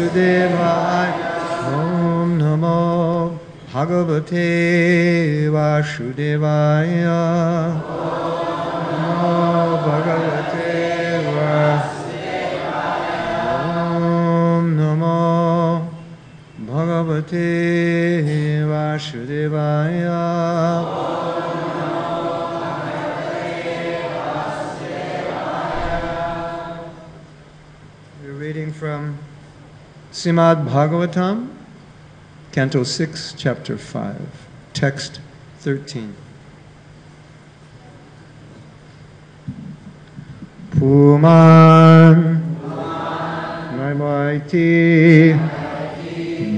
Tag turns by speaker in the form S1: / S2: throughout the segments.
S1: Vasudevaya. Om Namo Bhagavate Vasudevaya. Namo Bhagavate Vasudevaya. Om Namo Bhagavate Vasudevaya. We're reading from Srimad Bhagavatam, Canto 6, Chapter 5, Text 13. Puman Naivaiti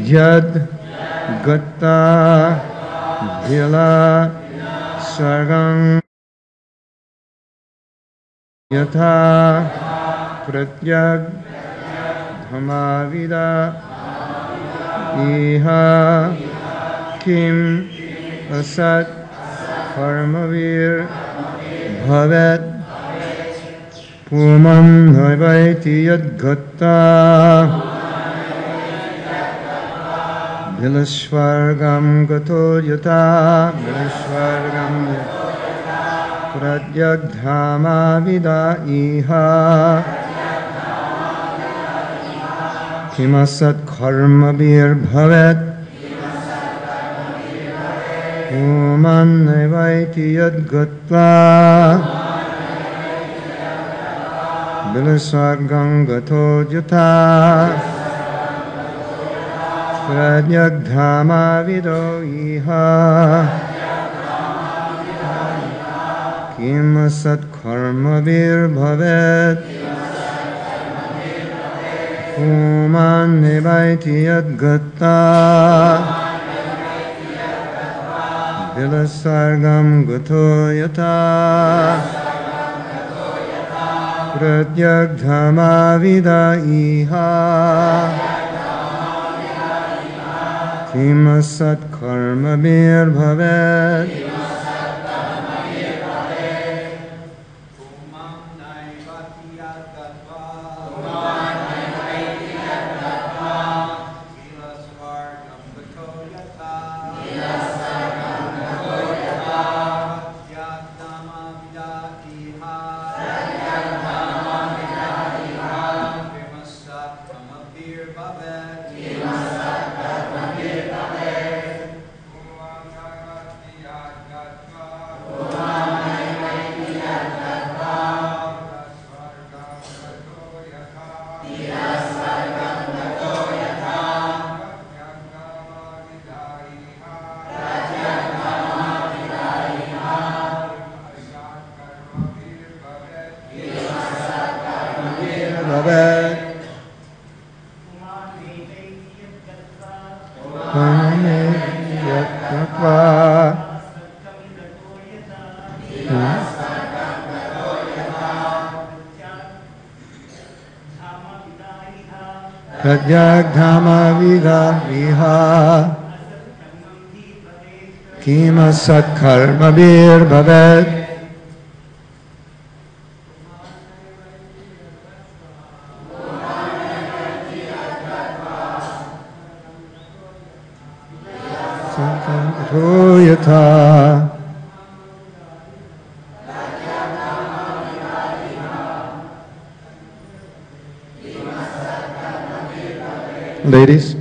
S1: Yad Gata Vila Sargang Yatha Pratyag Dhamavida Iha Kim Asat Karmavir Bhavet Puman Naivaiti Yad Gata Vilashvargam Gato Yata Vilashvargam Pratyag Dhamavida Iha Kimasat Karmavir Bhavet Puman Naivaiti Yad Gata Vilasvargam Gato Yata Pratyag Dhamavido Iha Kimasat Karmavir Bhavet Puman Naivaiti Yad Gata Vilasvargam Gato Yata Pratyag Dhamavida Iha Kimasat Karmavir Bhavet Pratyag Dhamavida Iha Kimasat Karmavir Bhavet Yatha Ladies.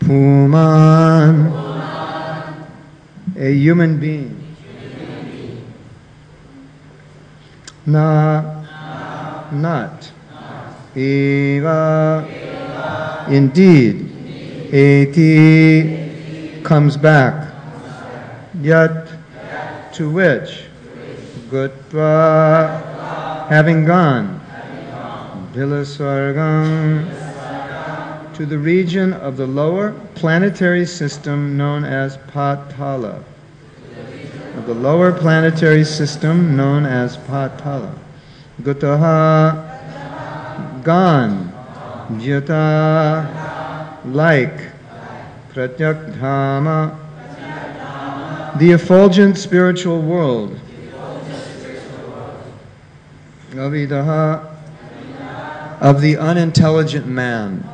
S1: Puman, a human being. Not. Eva, indeed. Eti, comes back. Yet, to which? Gutva, having gone. Vilasvargam, to to the region of the lower planetary system known as Patala. Of the lower planetary system known as Patala. Gutaha, gone. Jyata, like. Pratyakdhama, the effulgent spiritual world. Avidaha, of the unintelligent man.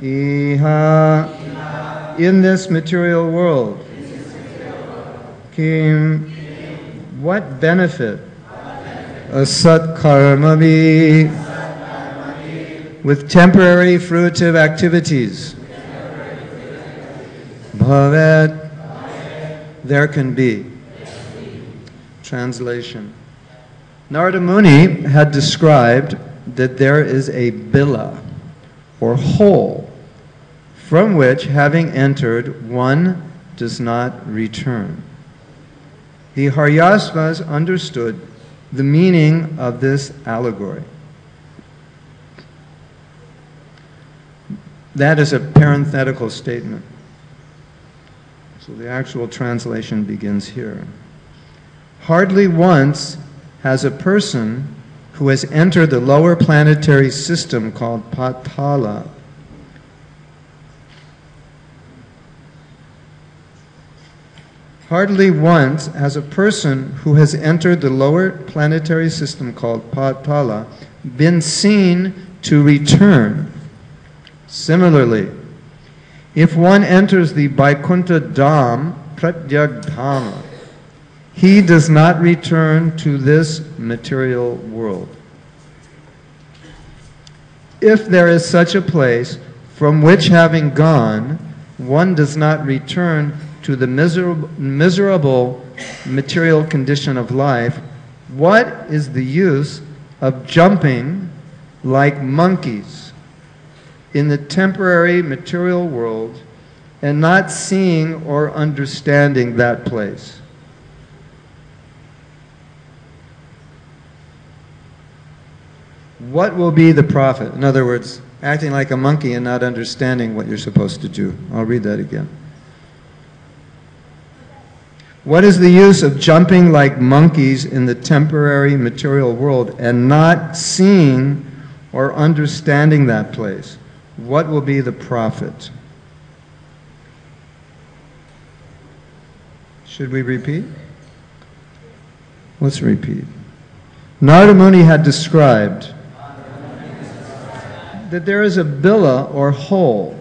S1: Iha, in this material world. Kim, what benefit? Asat karmavi, with temporary fruitive activities. Bhavet, there can be. Translation. Narada Muni had described that there is a bila, or hole, from which, having entered, one does not return. The Haryasvas understood the meaning of this allegory. That is a parenthetical statement. So the actual translation begins here. Hardly once has a person who has entered the lower planetary system called Patala Hardly once has a person who has entered the lower planetary system called Patala been seen to return. Similarly, if one enters the Vaikuntha Dham, Pratyagdhama, he does not return to this material world. If there is such a place from which, having gone, one does not return to the miserable material condition of life, what is the use of jumping like monkeys in the temporary material world and not seeing or understanding that place? What will be the profit? In other words, acting like a monkey and not understanding what you're supposed to do. I'll read that again. What is the use of jumping like monkeys in the temporary material world and not seeing or understanding that place? What will be the profit? Should we repeat? Let's repeat. Narada Muni had described that there is a bila or hole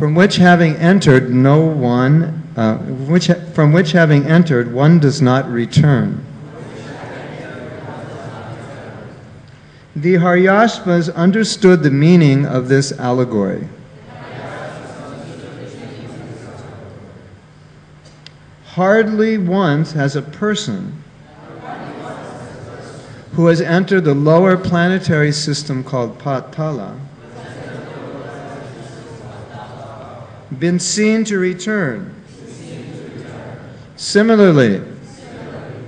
S1: from which having entered one does not return. The Haryasvas understood the meaning of this allegory. Hardly once has a person who has entered the lower planetary system called Patala been seen to return. Similarly,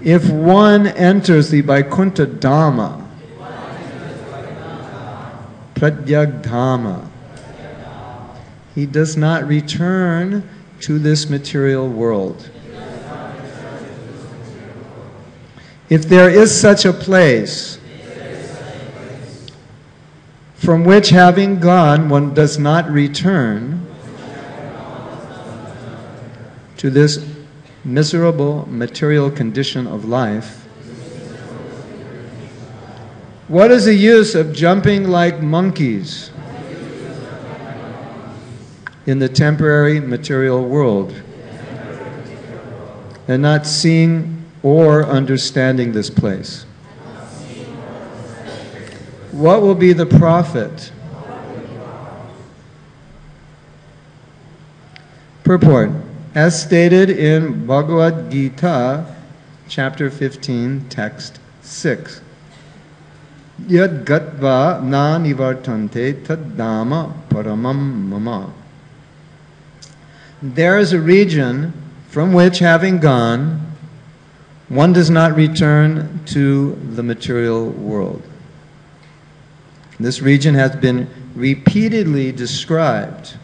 S1: if one enters the Vaikuntha Dhama, Pratyagdhama, he does not return to this material world. If there is such a place from which, having gone, one does not return to this miserable material condition of life, what is the use of jumping like monkeys in the temporary material world and not seeing or understanding this place? What will be the profit? Purport. As stated in Bhagavad Gita, chapter 15, text 6. Yad gatva na nivartante tad dhamma paramam mama. There is a region from which, having gone, one does not return to the material world. This region has been repeatedly described.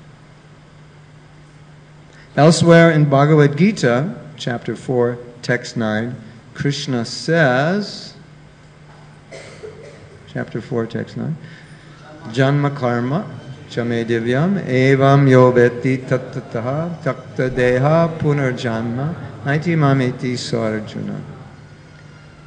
S1: Elsewhere in Bhagavad Gita, chapter 4, text 9, Krishna says, chapter 4, text 9, Janma karma chame divyam evam yo veti tattataha takta deha punarjanma naiti mameti sarjuna.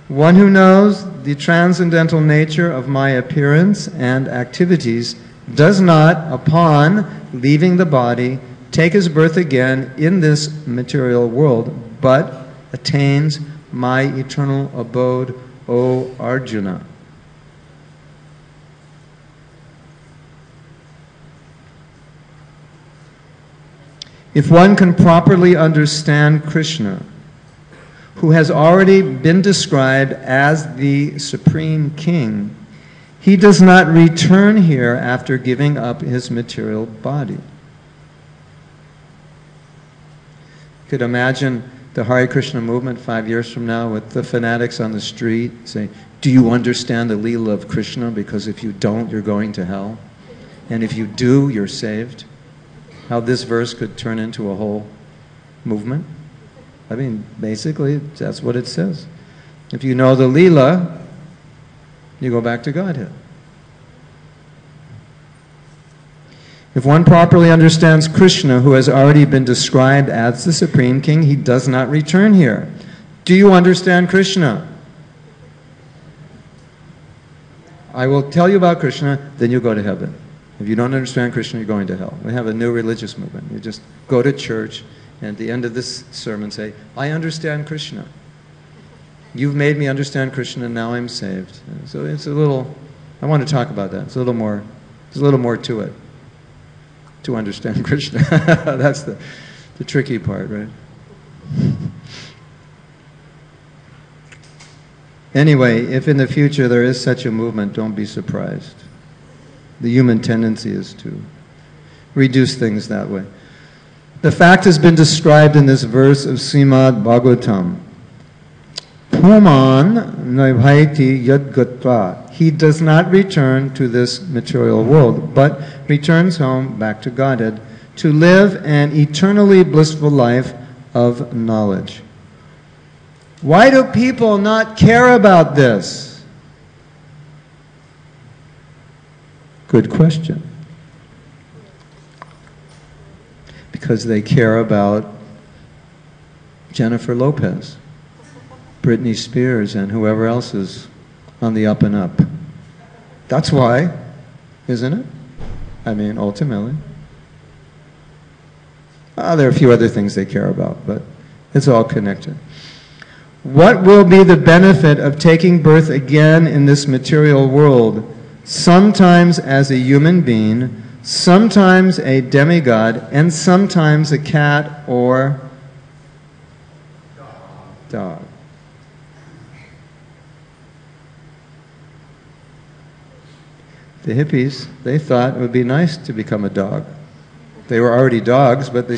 S1: One who knows the transcendental nature of my appearance and activities does not, upon leaving the body, take his birth again in this material world, but attains my eternal abode, O Arjuna. If one can properly understand Krishna, who has already been described as the Supreme King, he does not return here after giving up his material body. You could imagine the Hare Krishna movement 5 years from now with the fanatics on the street saying, do you understand the Leela of Krishna? Because if you don't, you're going to hell. And if you do, you're saved. How this verse could turn into a whole movement. I mean, basically, that's what it says. If you know the Leela, you go back to Godhead. If one properly understands Krishna, who has already been described as the Supreme King, he does not return here. Do you understand Krishna? I will tell you about Krishna, then you go to heaven. If you don't understand Krishna, you're going to hell. We have a new religious movement. You just go to church, and at the end of this sermon say, I understand Krishna. You've made me understand Krishna, and now I'm saved. So it's a little, I want to talk about that. It's a little more to it, to understand Krishna. That's the tricky part, right? Anyway, if in the future there is such a movement, don't be surprised. The human tendency is to reduce things that way. The fact has been described in this verse of Srimad Bhagavatam. Puman naibhaiti yadgatva. He does not return to this material world, but returns home back to Godhead to live an eternally blissful life of knowledge. Why do people not care about this? Good question. Because they care about Jennifer Lopez, Britney Spears, and whoever else is on the up and up. That's why, isn't it? I mean, ultimately. There are a few other things they care about, but it's all connected. What will be the benefit of taking birth again in this material world, sometimes as a human being, sometimes a demigod, and sometimes a cat or dog? The hippies, they thought it would be nice to become a dog. They were already dogs, but they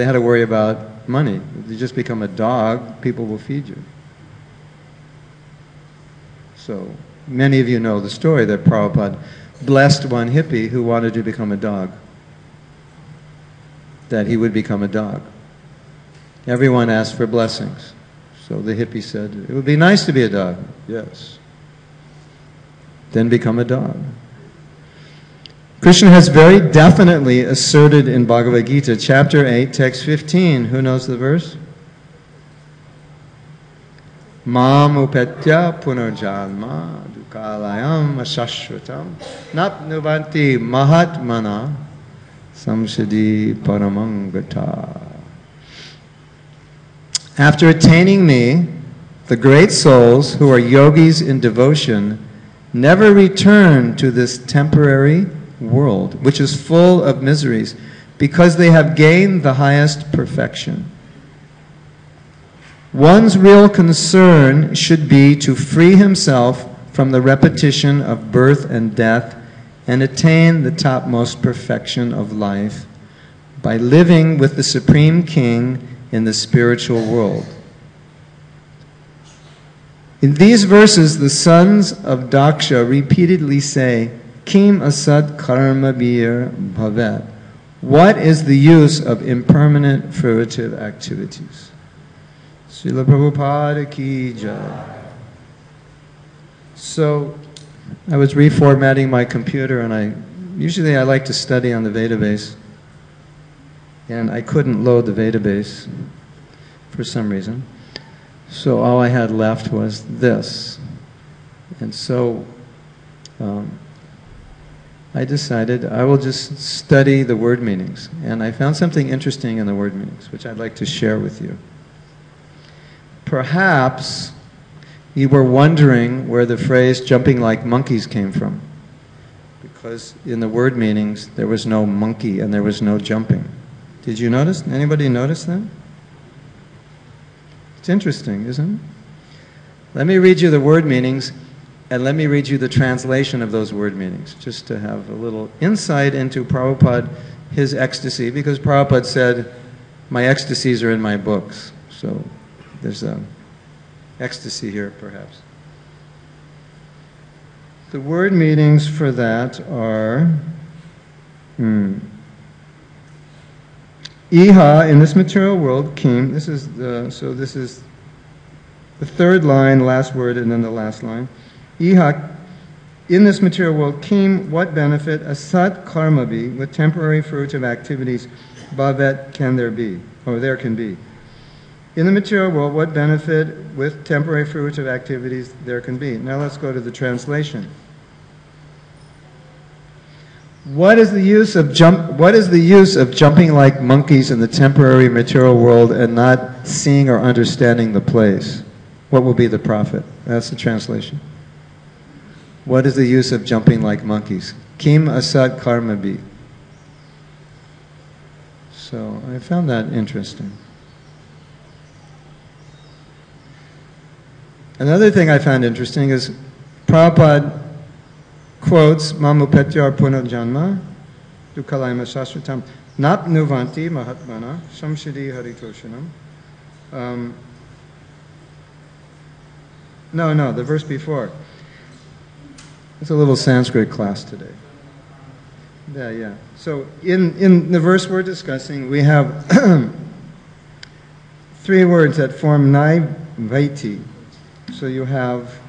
S1: had to worry about money. If you just become a dog, people will feed you. So many of you know the story that Prabhupada blessed one hippie who wanted to become a dog, that he would become a dog. Everyone asked for blessings. So the hippie said, it would be nice to be a dog. Yes. Then become a dog. Krishna has very definitely asserted in Bhagavad Gita, chapter 8, text 15. Who knows the verse? Mam upetya punarjanma dukalayam ashashvatam napnuvanti mahatmana samsadi paramangata. After attaining me, the great souls who are yogis in devotion never return to this temporary world, which is full of miseries, because they have gained the highest perfection. One's real concern should be to free himself from the repetition of birth and death and attain the topmost perfection of life by living with the Supreme King in the spiritual world. In these verses, the sons of Daksha repeatedly say, Kim asat karma bir bhavet. What is the use of impermanent fruitive activities? Srila Prabhupada ki jai. So, I was reformatting my computer, and usually I like to study on the database, and I couldn't load the database for some reason. So all I had left was this. And so I decided I will just study the word meanings. And I found something interesting in the word meanings, which I'd like to share with you. Perhaps you were wondering where the phrase jumping like monkeys came from. Because in the word meanings, there was no monkey and there was no jumping. Did you notice? Anybody notice that? It's interesting, isn't it? Let me read you the word meanings, and let me read you the translation of those word meanings, just to have a little insight into Prabhupada, his ecstasy, because Prabhupada said, my ecstasies are in my books. So there's ecstasy here, perhaps. The word meanings for that are Iha, in this material world, Kim, this is the third line, last word, and then the last line. Iha, in this material world, Kim, what benefit asat karma be, with temporary fruitive activities, bhavet can there be, or there can be. In the material world, what benefit with temporary fruitive activities there can be. Now let's go to the translation. What is the use of jumping like monkeys in the temporary material world and not seeing or understanding the place? What will be the profit? That's the translation. What is the use of jumping like monkeys? Kim asat karma bi. So I found that interesting. Another thing I found interesting is Prabhupada quotes Mamupetyar Punarjanma Dukalayma Shastratam Napnuvanti Mahatmana Shamshidi Haritoshanam. No, the verse before. It's a little Sanskrit class today. Yeah. So in the verse we're discussing, we have three words that form Naivaiti. So you have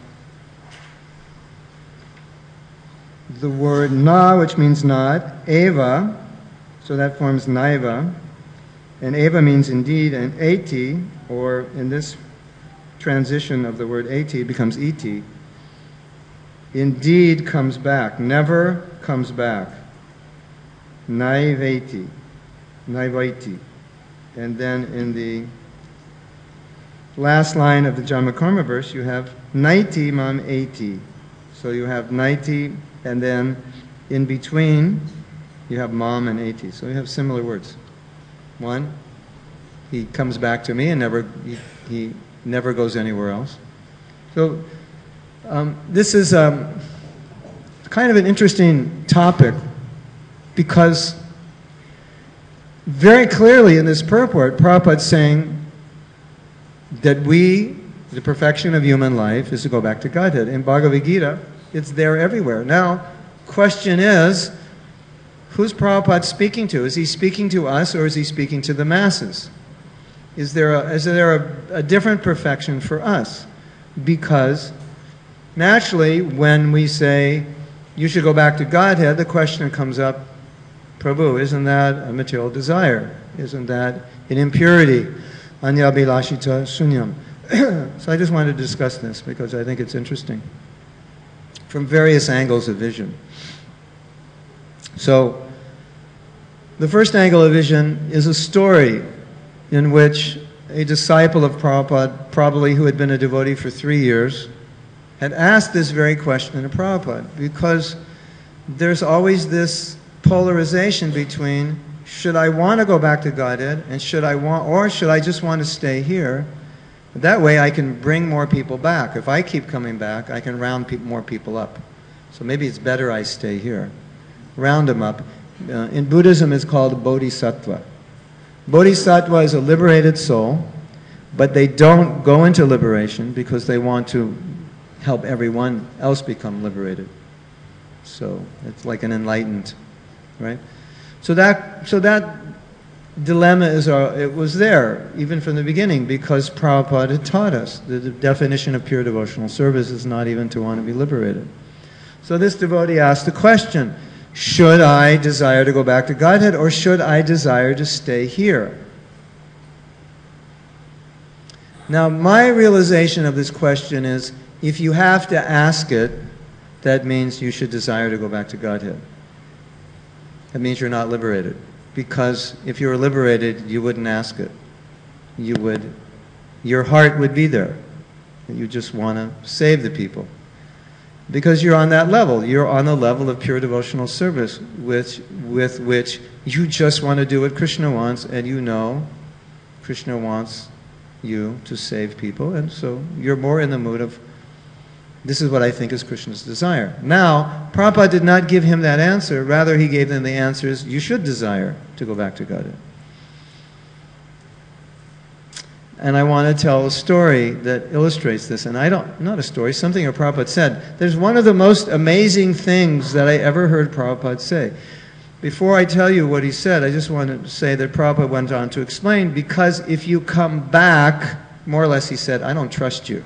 S1: the word na, which means not, eva, so that forms naiva, and eva means indeed, and eti, or in this transition of the word eti, becomes iti. Indeed comes back, never comes back. Naiveti, naivaiti. And then in the last line of the Jamakarma verse, you have naiti mam eti. So you have naiti, and then in between, you have mam and eti. So you have similar words. One, he comes back to me and he never goes anywhere else. So this is kind of an interesting topic, because very clearly in this purport, Prabhupada's saying that the perfection of human life is to go back to Godhead. In Bhagavad Gita, it's there everywhere. Now, question is, who's Prabhupada speaking to? Is he speaking to us, or is he speaking to the masses? Is there a different perfection for us? Because naturally, when we say, you should go back to Godhead, the question comes up, Prabhu, isn't that a material desire? Isn't that an impurity? Anya bilashita sunyam. So I just wanted to discuss this because I think it's interesting from various angles of vision. So the first angle of vision is a story in which a disciple of Prabhupada, probably who had been a devotee for 3 years, had asked this very question to Prabhupada, because there's always this polarization between, should I want to go back to Godhead, and should I just want to stay here? That way I can bring more people back. If I keep coming back, I can round more people up. So maybe it's better I stay here. Round them up. In Buddhism, it's called bodhisattva. Bodhisattva is a liberated soul. but they don't go into liberation because they want to help everyone else become liberated. So it's like an enlightened, right? So that dilemma it was there even from the beginning, because Prabhupada had taught us that the definition of pure devotional service is not even to want to be liberated. So this devotee asked the question, should I desire to go back to Godhead, or should I desire to stay here? Now, my realization of this question is, if you have to ask it, that means you should desire to go back to Godhead. That means you're not liberated. Because if you were liberated, you wouldn't ask it. Your heart would be there. You just want to save the people. Because you're on that level. You're on the level of pure devotional service, with which you just want to do what Krishna wants, and you know Krishna wants you to save people, and so you're more in the mood of, this is what I think is Krishna's desire. Now, Prabhupada did not give him that answer. Rather, he gave them the answers, you should desire to go back to Godhead. And I want to tell a story that illustrates this. And not a story, something that Prabhupada said. There's one of the most amazing things that I ever heard Prabhupada say. Before I tell you what he said, I just want to say that Prabhupada went on to explain, because if you come back, more or less he said, I don't trust you.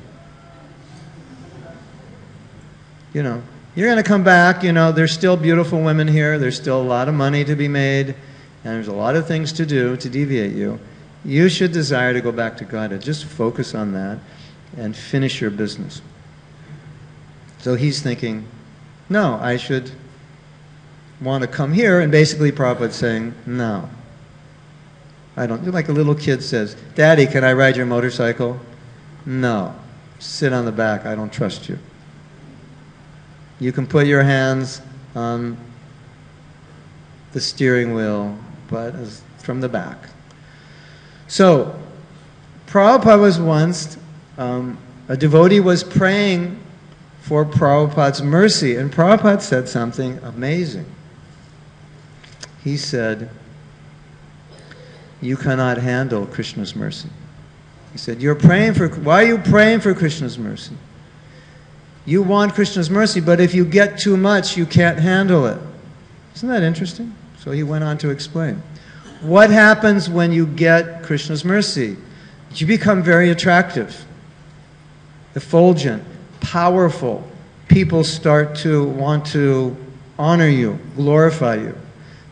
S1: You know, you're going to come back, you know, there's still beautiful women here, there's still a lot of money to be made, and there's a lot of things to do to deviate you. You should desire to go back to God. Just focus on that and finish your business. So he's thinking, no, I should want to come here, and basically Prabhupada's saying, no. I don't. Like a little kid says, Daddy, can I ride your motorcycle? No. Sit on the back, I don't trust you. You can put your hands on the steering wheel, but from the back. So, Prabhupada was once, a devotee was praying for Prabhupada's mercy, and Prabhupada said something amazing. He said, you cannot handle Krishna's mercy. He said, why are you praying for Krishna's mercy? You want Krishna's mercy, but if you get too much, you can't handle it. Isn't that interesting? So he went on to explain. What happens when you get Krishna's mercy? You become very attractive, effulgent, powerful. People start to want to honor you, glorify you.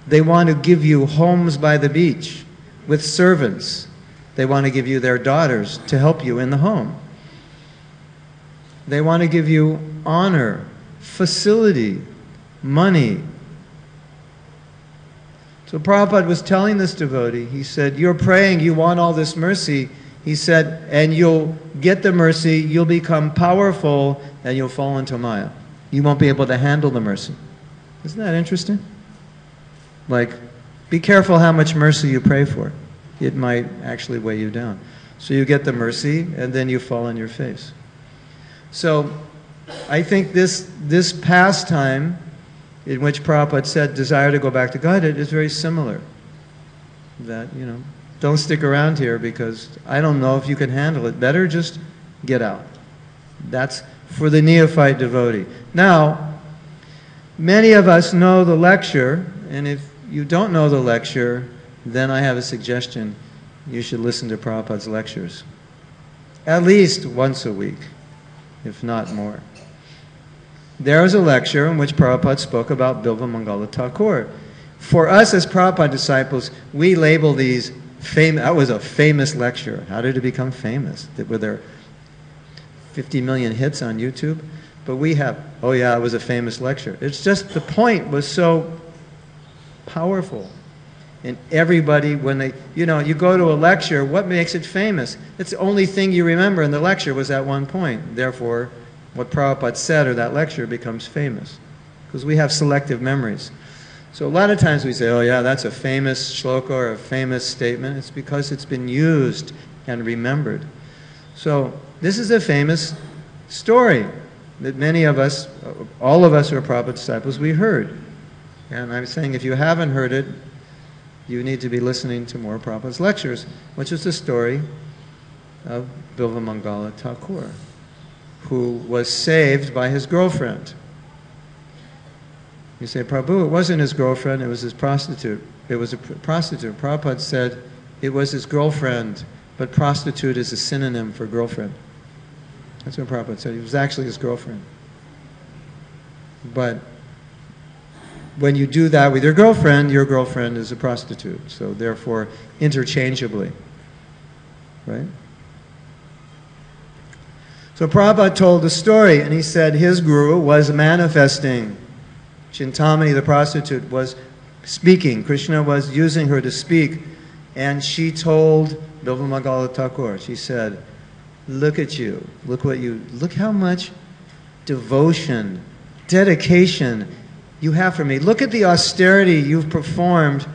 S1: They want to give you homes by the beach with servants. They want to give you their daughters to help you in the home. They want to give you honor, facility, money. So Prabhupada was telling this devotee, he said, you're praying, you want all this mercy. He said, and you'll get the mercy, you'll become powerful, and you'll fall into Maya. You won't be able to handle the mercy. Isn't that interesting? Like, be careful how much mercy you pray for. It might actually weigh you down. So you get the mercy, and then you fall on your face. So I think this pastime in which Prabhupada said desire to go back to Godhead is very similar. That, you know, don't stick around here because I don't know if you can handle it. Better just get out. That's for the neophyte devotee. Now, many of us know the lecture, and if you don't know the lecture, then I have a suggestion. You should listen to Prabhupada's lectures. At least once a week, if not more. There is a lecture in which Prabhupada spoke about Bilva Mangala Thakur. For us as Prabhupada disciples, we label these famous. That was a famous lecture. How did it become famous? Were there 50 million hits on YouTube? But we have, oh yeah, it was a famous lecture. It's just the point was so powerful. And everybody, when they, you know, you go to a lecture, what makes it famous? It's the only thing you remember in the lecture was that one point. Therefore, what Prabhupada said or that lecture becomes famous. Because we have selective memories. So a lot of times we say, oh yeah, that's a famous shloka or a famous statement. It's because it's been used and remembered. So this is a famous story that many of us, all of us who are Prabhupada disciples, we heard. And I'm saying if you haven't heard it, you need to be listening to more Prabhupada's lectures, which is the story of Bilvamangala Thakur, who was saved by his girlfriend. You say, Prabhu, it wasn't his girlfriend, it was his prostitute. It was a prostitute. Prabhupada said it was his girlfriend, but prostitute is a synonym for girlfriend. That's what Prabhupada said. It was actually his girlfriend. But when you do that with your girlfriend is a prostitute. So therefore, interchangeably. Right? So Prabhupada told the story, and he said his guru was manifesting. Chintamani, the prostitute, was speaking. Krishna was using her to speak. And she told Bilvamangala Thakur, she said, look at you. Look how much devotion, dedication you have for me. Look at the austerity you've performed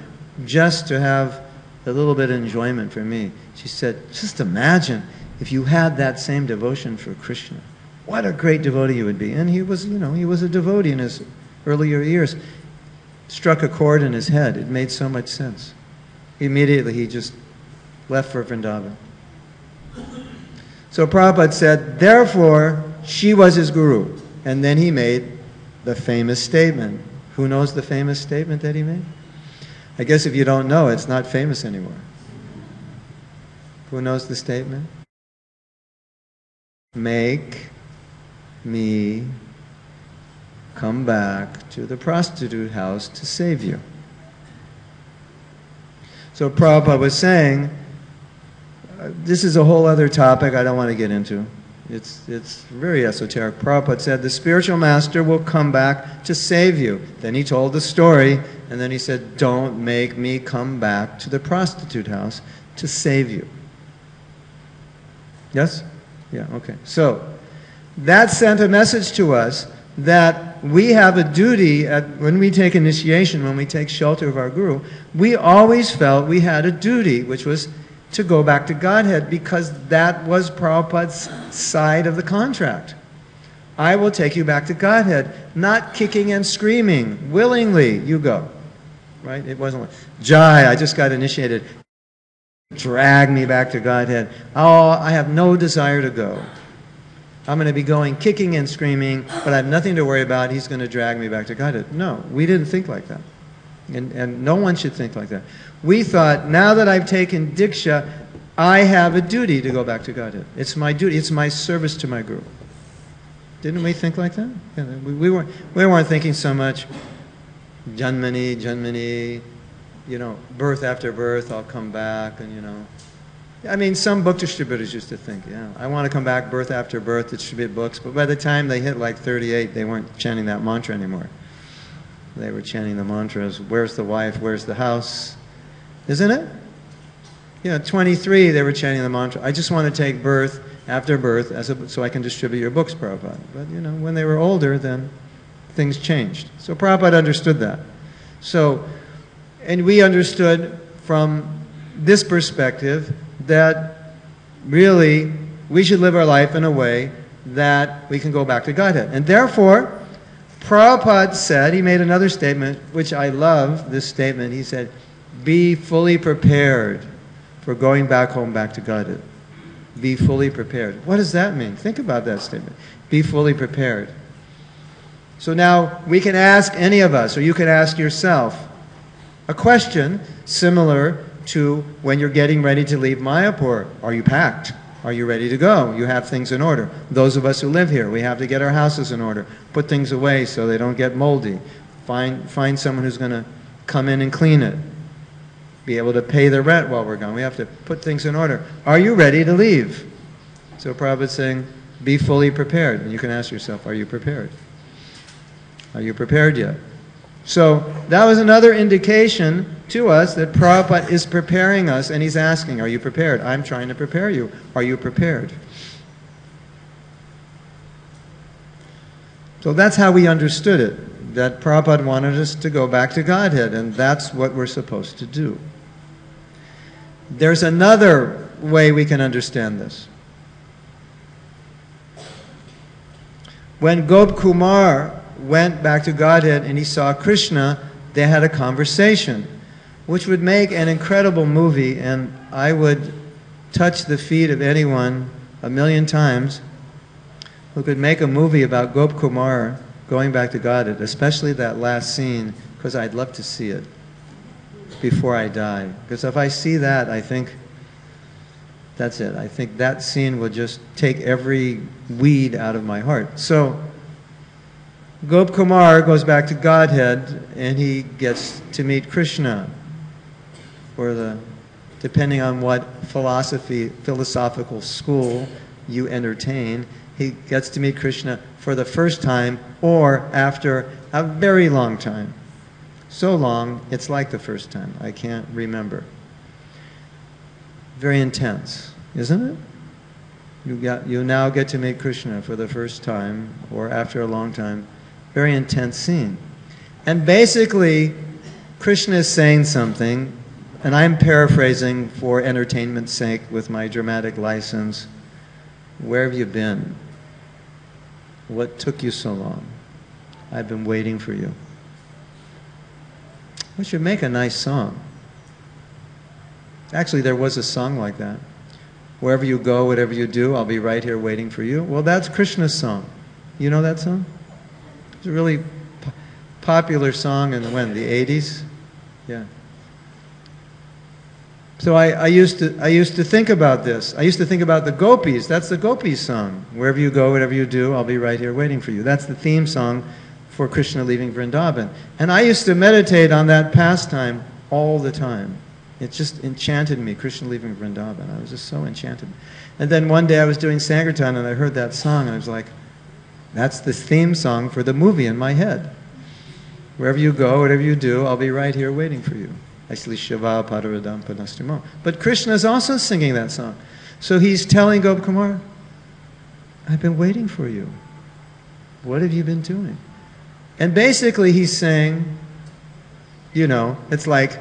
S1: just to have a little bit of enjoyment for me. She said, just imagine if you had that same devotion for Krishna. What a great devotee you would be. And he was, he was a devotee in his earlier years. Struck a chord in his head. It made so much sense. Immediately he just left for Vrindavan. So Prabhupada said, therefore, she was his guru. And then he made the famous statement. Who knows the famous statement that he made? I guess if you don't know, it's not famous anymore. Who knows the statement? Make me come back to the prostitute house to save you. So Prabhupada was saying, this is a whole other topic I don't want to get into. It's very esoteric. Prabhupada said, the spiritual master will come back to save you. Then he told the story, and then he said, don't make me come back to the prostitute house to save you. Yes? Yeah, okay. So, that sent a message to us that we have a duty, when we take initiation, when we take shelter of our guru, we always felt we had a duty, which was to go back to Godhead, because that was Prabhupada's side of the contract. I will take you back to Godhead, not kicking and screaming. Willingly, you go. Right? It wasn't like, Jai, I just got initiated. Drag me back to Godhead. Oh, I have no desire to go. I'm going to be going kicking and screaming, but I have nothing to worry about. He's going to drag me back to Godhead. No, we didn't think like that. And no one should think like that. We thought, now that I've taken Diksha, I have a duty to go back to Godhead. It's my duty. It's my service to my guru. Didn't we think like that? Yeah, we weren't thinking so much, Janmani, birth after birth, I'll come back, and I mean, some book distributors used to think, I want to come back birth after birth, distribute books, but by the time they hit like 38, they weren't chanting that mantra anymore. They were chanting the mantras, where's the wife, where's the house? Isn't it? 23, they were chanting the mantra, I just want to take birth after birth so I can distribute your books, Prabhupada. But, when they were older, then things changed. So Prabhupada understood that. And we understood from this perspective that really we should live our life in a way that we can go back to Godhead. And therefore, Prabhupada said, he made another statement, which I love this statement. He said, be fully prepared for going back home, back to Godhead. Be fully prepared. What does that mean? Think about that statement. Be fully prepared. So now we can ask any of us, or you can ask yourself, a question similar to when you're getting ready to leave Mayapur. Are you packed? Are you ready to go? You have things in order. Those of us who live here, we have to get our houses in order. Put things away so they don't get moldy. Find someone who's going to come in and clean it. Be able to pay the rent while we're gone. We have to put things in order. Are you ready to leave? So Prabhupada's saying, be fully prepared. And you can ask yourself, are you prepared? Are you prepared yet? So that was another indication to us that Prabhupada is preparing us, and he's asking, are you prepared? I'm trying to prepare you. Are you prepared? So that's how we understood it, that Prabhupada wanted us to go back to Godhead, and that's what we're supposed to do. There's another way we can understand this. When Gop Kumar went back to Godhead and he saw Krishna, they had a conversation, which would make an incredible movie, and I would touch the feet of anyone a million times who could make a movie about Gop Kumar going back to Godhead, especially that last scene, because I'd love to see it before I die. Because if I see that, I think that's it. I think that scene will just take every weed out of my heart. So Gop Kumar goes back to Godhead, and he gets to meet Krishna for the, depending on what philosophical school you entertain, he gets to meet Krishna for the first time or after a very long time. So long, it's like the first time. I can't remember. Very intense, isn't it? You now get to meet Krishna for the first time or after a long time. Very intense scene. And basically, Krishna is saying something, and I'm paraphrasing for entertainment's sake with my dramatic license. Where have you been? What took you so long? I've been waiting for you. We should make a nice song. Actually, there was a song like that. Wherever you go, whatever you do, I'll be right here waiting for you. Well, that's Krishna's song. You know that song? It's a really popular song in when? The 80s? Yeah. So I used to think about this. I used to think about the gopis. That's the gopis song. Wherever you go, whatever you do, I'll be right here waiting for you. That's the theme song for Krishna leaving Vrindavan. And I used to meditate on that pastime all the time. It just enchanted me, Krishna leaving Vrindavan. I was just so enchanted. And then one day I was doing Sankirtan and I heard that song and I was like, that's the theme song for the movie in my head. Wherever you go, whatever you do, I'll be right here waiting for you. Shiva Padaradam Panastimo. But Krishna is also singing that song. So he's telling Gop Kumar, I've been waiting for you. What have you been doing? And basically he's saying, you know, it's like,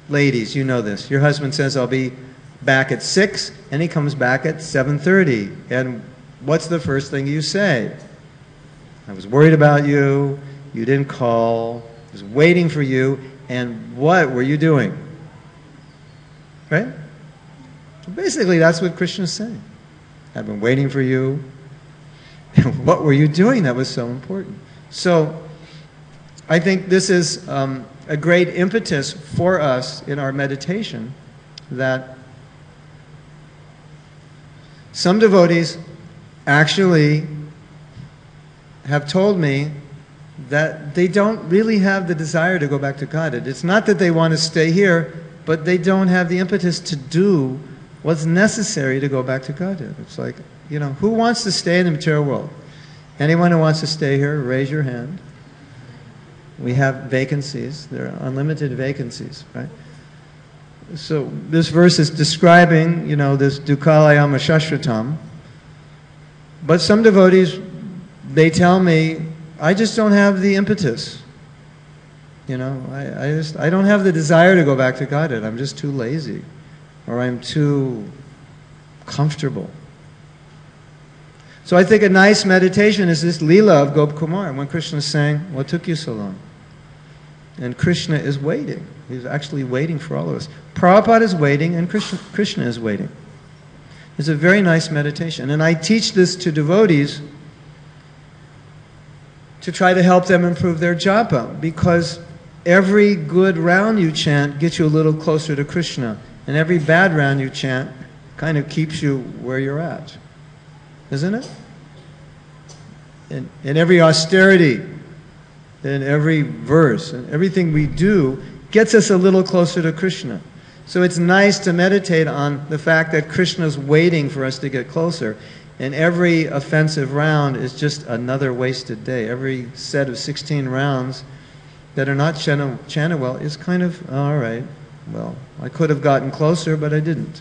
S1: ladies, you know this. Your husband says, I'll be back at 6, and he comes back at 7:30. And what's the first thing you say? I was worried about you. You didn't call. I was waiting for you. And what were you doing? Right? So basically, that's what Krishna is saying. I've been waiting for you. And what were you doing that was so important? So I think this is a great impetus for us in our meditation, that some devotees actually have told me that they don't really have the desire to go back to Godhead. It's not that they want to stay here, but they don't have the impetus to do what's necessary to go back to Godhead. It's like, you know, who wants to stay in the material world? Anyone who wants to stay here, raise your hand. We have vacancies. There are unlimited vacancies, right? So this verse is describing, you know, this dukkhalayama shashvatam. But some devotees, they tell me, I just don't have the impetus. You know, I don't have the desire to go back to Godhead. I'm just too lazy. Or I'm too comfortable. So I think a nice meditation is this Leela of Gop Kumar, when Krishna is saying, what took you so long? And Krishna is waiting. He's actually waiting for all of us. Prabhupada is waiting and Krishna is waiting. It's a very nice meditation. And I teach this to devotees to try to help them improve their japa, because every good round you chant gets you a little closer to Krishna, and every bad round you chant kind of keeps you where you're at. Isn't it? In every austerity, in every verse, and everything we do gets us a little closer to Krishna. So it's nice to meditate on the fact that Krishna is waiting for us to get closer. And every offensive round is just another wasted day. Every set of 16 rounds that are not chanted well is kind of, all right, well, I could have gotten closer, but I didn't.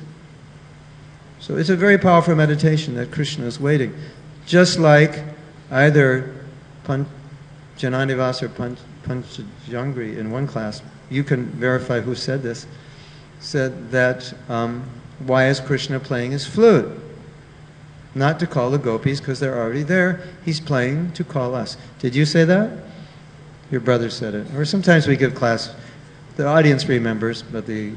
S1: So it's a very powerful meditation that Krishna is waiting. Just like either Jananivas or Panchajangri in one class, you can verify who said this, said that why is Krishna playing his flute? Not to call the gopis because they're already there. He's playing to call us. Did you say that? Your brother said it. Or sometimes we give class, the audience remembers, but the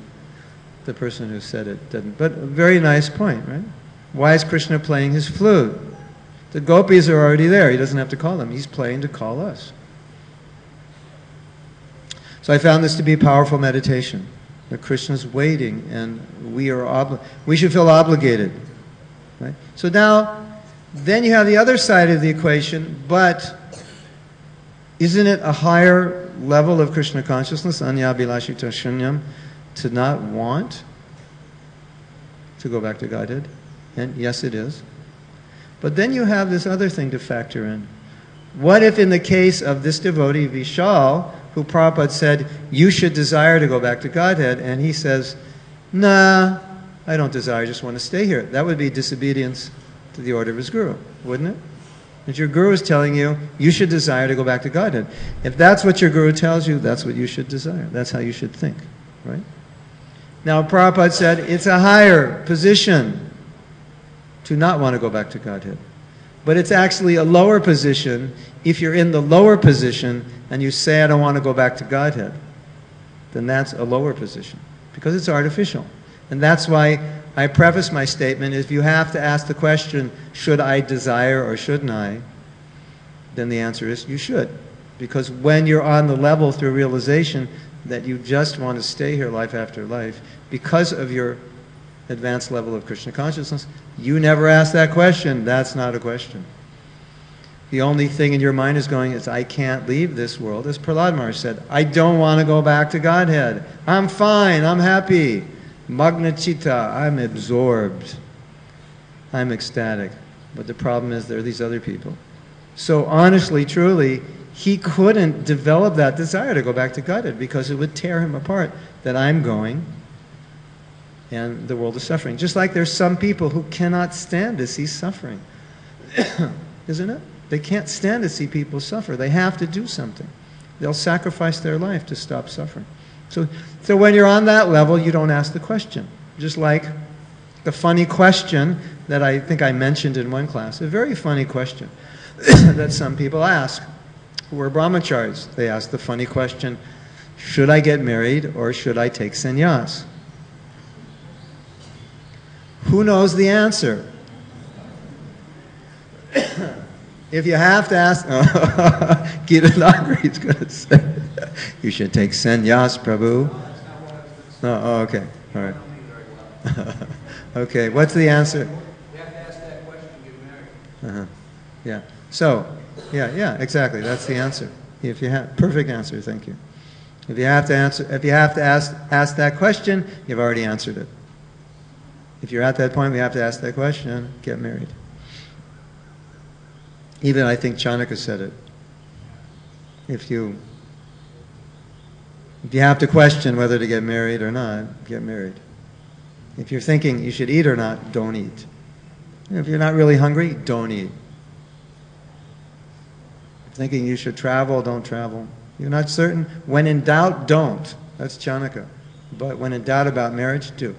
S1: the person who said it didn't. But a very nice point, right? Why is Krishna playing his flute? The gopis are already there. He doesn't have to call them. He's playing to call us. So I found this to be powerful meditation. That Krishna's waiting, and we should feel obligated. Right? So now, then you have the other side of the equation, but isn't it a higher level of Krishna consciousness, anyabhilashita shunyam, to not want to go back to Godhead? And yes, it is. But then you have this other thing to factor in. What if in the case of this devotee, Vishal, who Prabhupada said, you should desire to go back to Godhead, and he says, nah, I don't desire, I just want to stay here. That would be disobedience to the order of his guru, wouldn't it? If your guru is telling you, you should desire to go back to Godhead. If that's what your guru tells you, that's what you should desire. That's how you should think, right? Now, Prabhupada said, it's a higher position to not want to go back to Godhead. But it's actually a lower position if you're in the lower position and you say, I don't want to go back to Godhead. Then that's a lower position because it's artificial. And that's why I preface my statement, if you have to ask the question, should I desire or shouldn't I? Then the answer is you should. Because when you're on the level through realization that you just want to stay here life after life, because of your advanced level of Krishna consciousness, you never ask that question. That's not a question. The only thing in your mind is going is, I can't leave this world. As Prahlad Maharaj said, I don't want to go back to Godhead. I'm fine. I'm happy. Magna Chitta. I'm absorbed. I'm ecstatic. But the problem is there are these other people. So honestly, truly, he couldn't develop that desire to go back to Godhead because it would tear him apart that I'm going and the world is suffering. Just like there's some people who cannot stand to see suffering. Isn't it? They can't stand to see people suffer. They have to do something. They'll sacrifice their life to stop suffering. So when you're on that level, you don't ask the question. Just like the funny question that I think I mentioned in one class, a very funny question that some people ask who are brahmacharis. They ask the funny question, should I get married or should I take sannyas? Who knows the answer? If you have to ask, Gita Nagari is going to say, you should take sannyas, Prabhu. Oh, okay. All right. Okay, what's the answer?
S2: You have to ask that question to get married.
S1: Yeah. So, yeah, exactly. That's the answer. If you have perfect answer, thank you. If you have to ask that question, you've already answered it. If you're at that point, we have to ask that question, get married. Even I think Chanaka said it. If you have to question whether to get married or not, get married. If you're thinking you should eat or not, don't eat. If you're not really hungry, don't eat. Thinking you should travel, don't travel. You're not certain. When in doubt, don't. That's Chanaka. But when in doubt about marriage, do.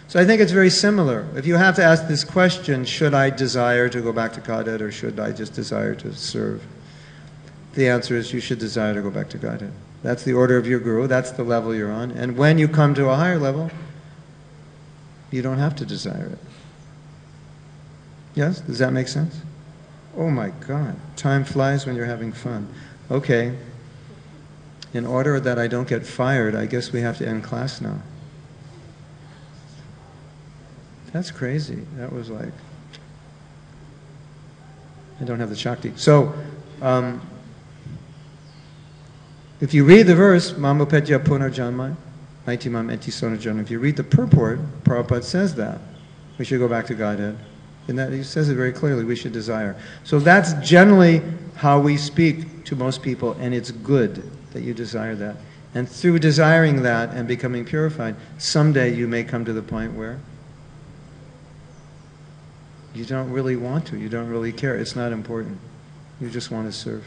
S1: So I think it's very similar. If you have to ask this question, should I desire to go back to Godhead or should I just desire to serve? The answer is you should desire to go back to Godhead. That's the order of your guru. That's the level you're on. And when you come to a higher level, you don't have to desire it. Yes? Does that make sense? Oh my God. Time flies when you're having fun. Okay. In order that I don't get fired, I guess we have to end class now. That's crazy. That was like, I don't have the Shakti. So, if you read the verse, Mamupetya Punarjanmai, Naitimam Eti Sonarjanmai, if you read the purport, Prabhupada says that. We should go back to Godhead. And that he says it very clearly, we should desire. So that's generally how we speak to most people, and it's good that you desire that. And through desiring that and becoming purified, someday you may come to the point where you don't really want to, you don't really care, it's not important. You just want to serve.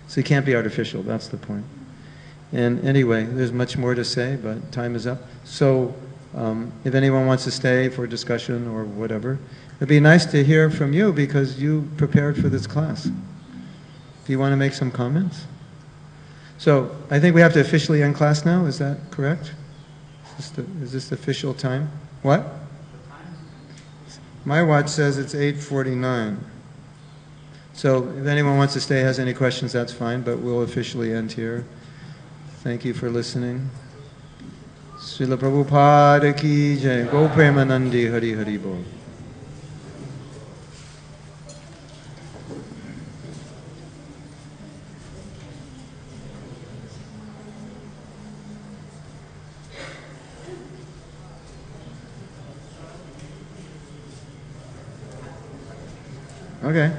S1: So you can't be artificial, that's the point. And anyway, there's much more to say, but time is up. So if anyone wants to stay for discussion or whatever, it'd be nice to hear from you because you prepared for this class. Do you want to make some comments? So I think we have to officially end class now. Is that correct? Is this the official time? What? My watch says it's 8:49. So if anyone wants to stay, has any questions, that's fine, but we'll officially end here. Thank you for listening. Srila Prabhupada ki jai. Go Premanandi Hari Hari Bol. Okay.